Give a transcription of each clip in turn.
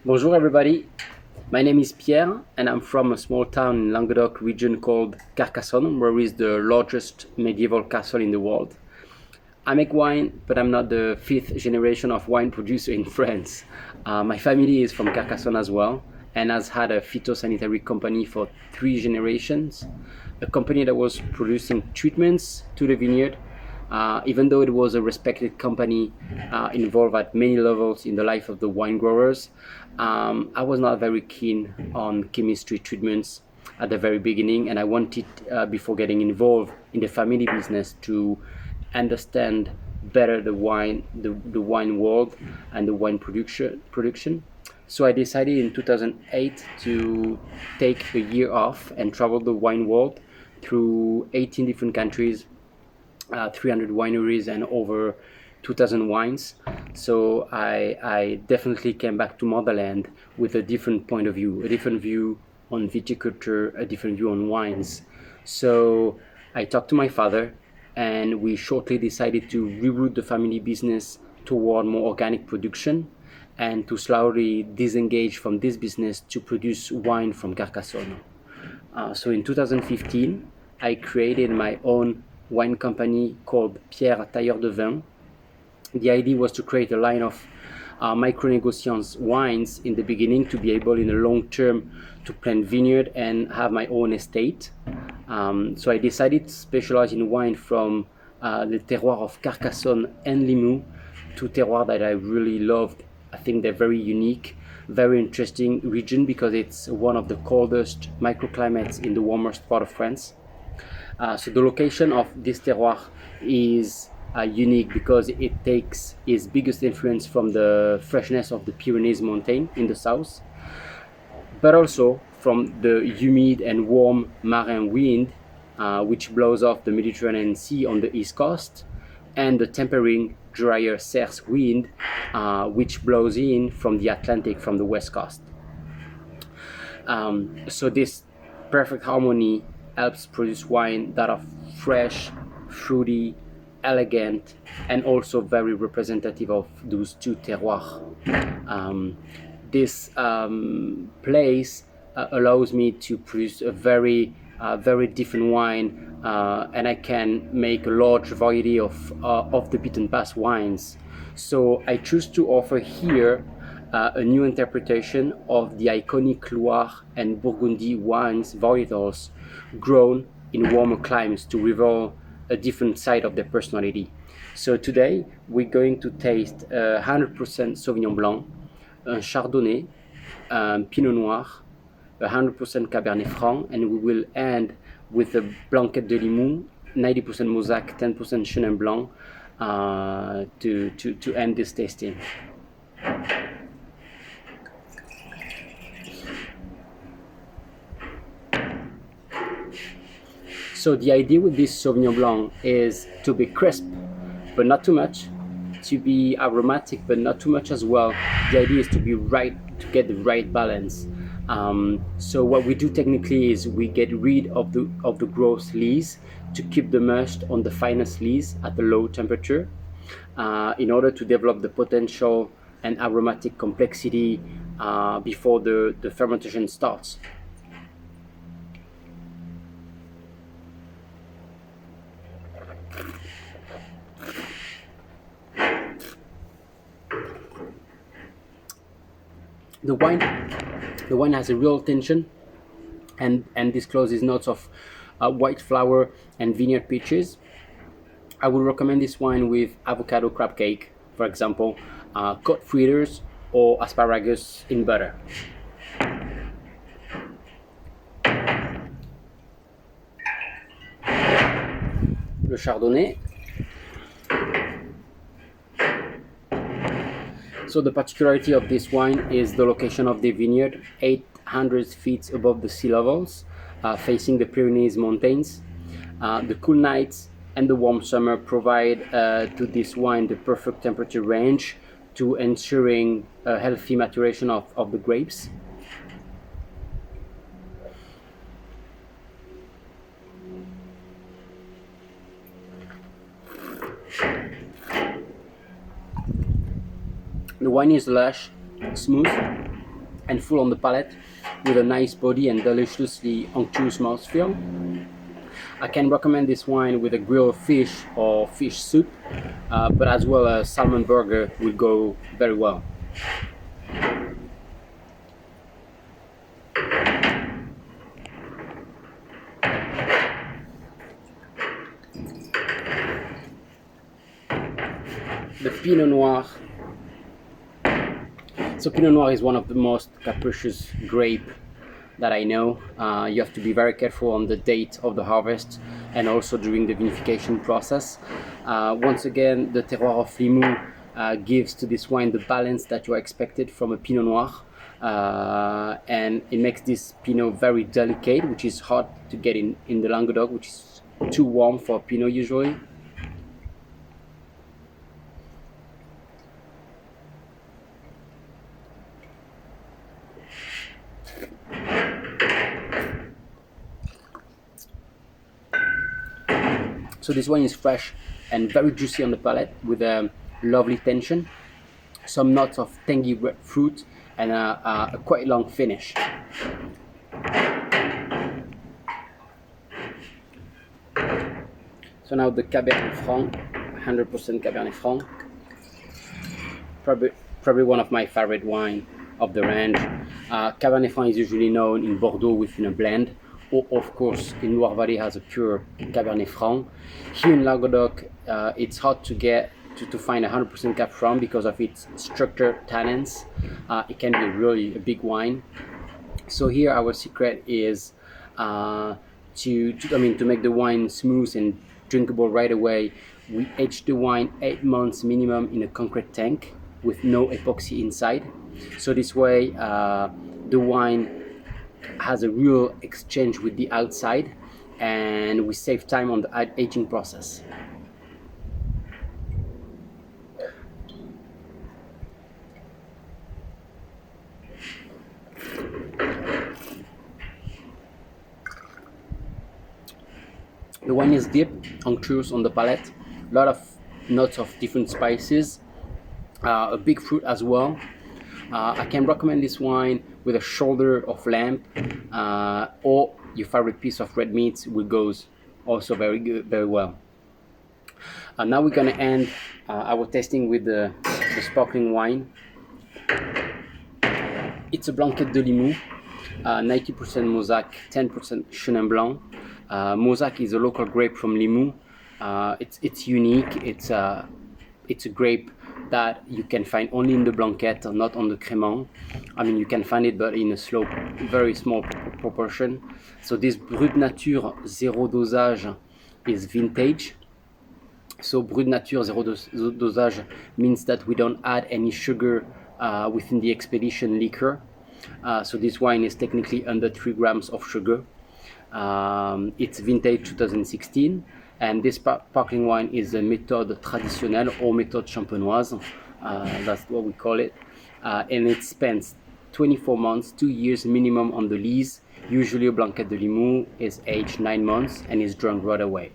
Bonjour everybody, my name is Pierre and I'm from a small town in Languedoc region called Carcassonne, where is the largest medieval castle in the world. I make wine, but I'm not the fifth generation of wine producer in France. My family is from Carcassonne as well and has had a phytosanitary company for 3 generations, a company that was producing treatments to the vineyard. Even though it was a respected company involved at many levels in the life of the wine growers, I was not very keen on chemistry treatments at the very beginning, and I wanted, before getting involved in the family business, to understand better the wine world and the wine production. So I decided in 2008 to take a year off and travel the wine world through 18 different countries, 300 wineries and over 2,000 wines. So I definitely came back to motherland with a different point of view, a different view on viticulture, a different view on wines. So I talked to my father and we shortly decided to reroute the family business toward more organic production and to slowly disengage from this business to produce wine from Carcassonne. So in 2015, I created my own wine company called Pierre Tailleur de Vin. The idea was to create a line of micro-négociants wines in the beginning to be able in the long term to plant vineyard and have my own estate. So I decided to specialize in wine from the terroir of Carcassonne and Limoux, two terroirs that I really loved. I think they're very unique, very interesting region because it's one of the coldest microclimates in the warmest part of France. So the location of this terroir is unique because it takes its biggest influence from the freshness of the Pyrenees mountain in the south, but also from the humid and warm Marin wind, which blows off the Mediterranean Sea on the east coast, and the tempering, drier Cerce wind, which blows in from the Atlantic from the west coast. So this perfect harmony helps produce wine that are fresh, fruity, elegant, and also very representative of those two terroirs. This place allows me to produce a very different wine, and I can make a large variety of the beaten path wines. So I choose to offer here a new interpretation of the iconic Loire and Burgundy wines varietals grown in warmer climes to reveal a different side of their personality. So today we're going to taste 100% Sauvignon Blanc, un Chardonnay, Pinot Noir, 100% Cabernet Franc, and we will end with a Blanquette de Limoux, 90% Mosaic, 10% Chenin Blanc to end this tasting. So the idea with this Sauvignon Blanc is to be crisp, but not too much, to be aromatic, but not too much as well. The idea is to be right, to get the right balance. So what we do technically is we get rid of the gross lees to keep the must on the finest lees at a low temperature in order to develop the potential and aromatic complexity before the fermentation starts. The wine has a real tension and discloses notes of white flour and vineyard peaches. I would recommend this wine with avocado crab cake, for example, cod fritters or asparagus in butter. Le Chardonnay. So the particularity of this wine is the location of the vineyard, 800 feet above the sea levels, facing the Pyrenees mountains. The cool nights and the warm summer provide to this wine the perfect temperature range to ensuring a healthy maturation of the grapes. The wine is lush, smooth, and full on the palate, with a nice body and deliciously unctuous mouthfeel. I can recommend this wine with a grilled fish or fish soup, but as well a salmon burger will go very well. The Pinot Noir. So Pinot Noir is one of the most capricious grape that I know. You have to be very careful on the date of the harvest and also during the vinification process. Once again, the terroir of Limoux gives to this wine the balance that you are expected from a Pinot Noir. And it makes this Pinot very delicate, which is hard to get in the Languedoc, which is too warm for Pinot usually. So this wine is fresh and very juicy on the palate with a lovely tension, some notes of tangy fruit, and a quite long finish. So now the Cabernet Franc, 100% Cabernet Franc. Probably one of my favorite wine of the range. Cabernet Franc is usually known in Bordeaux within a blend, or of course in Loire Valley has a pure Cabernet Franc. Here in Languedoc, it's hard to get to find 100% Cab Franc because of its structured tannins. It can be really a big wine. So here our secret is to make the wine smooth and drinkable right away. We age the wine 8 months minimum in a concrete tank with no epoxy inside. So this way the wine has a real exchange with the outside, and we save time on the aging process. The wine is deep, unctuous on the palate, a lot of notes of different spices, a big fruit as well. I can recommend this wine with a shoulder of lamb, or your favorite piece of red meat, which goes also very good, very well. Now we're gonna end our tasting with the sparkling wine. It's a Blanquette de Limoux, 90% Mauzac, 10% Chenin Blanc. Mauzac is a local grape from Limoux. It's unique. It's a grape that you can find only in the Blanquette, not on the Crémant. I mean, you can find it, but in a slow, very small proportion. So this Brut Nature zero dosage is vintage. So Brut Nature zero dosage means that we don't add any sugar within the expedition liquor. So this wine is technically under 3 grams of sugar. It's vintage 2016, and this sparkling wine is a méthode traditionnelle or méthode champenoise. That's what we call it. And it spends 24 months, 2 years minimum on the lees. Usually a Blanquette de Limoux is aged 9 months and is drunk right away.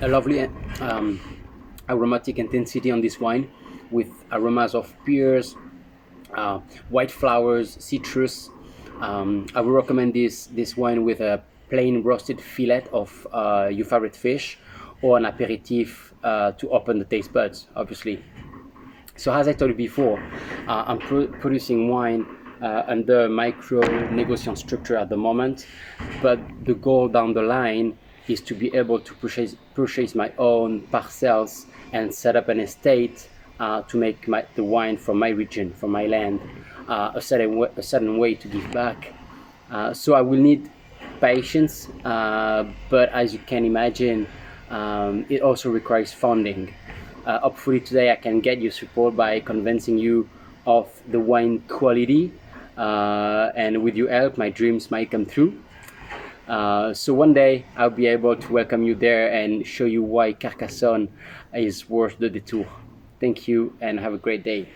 A lovely aromatic intensity on this wine, with aromas of pears, white flowers, citrus. I would recommend this wine with a plain roasted fillet of your favorite fish, or an aperitif to open the taste buds, obviously. So as I told you before, I'm producing wine under micro negociant structure at the moment, but the goal down the line is to be able to purchase my own parcels and set up an estate to make the wine from my region, from my land, a certain way to give back. So I will need patience, but as you can imagine, it also requires funding. Hopefully today I can get your support by convincing you of the wine quality, and with your help my dreams might come true. So one day I'll be able to welcome you there and show you why Carcassonne is worth the detour. Thank you and have a great day.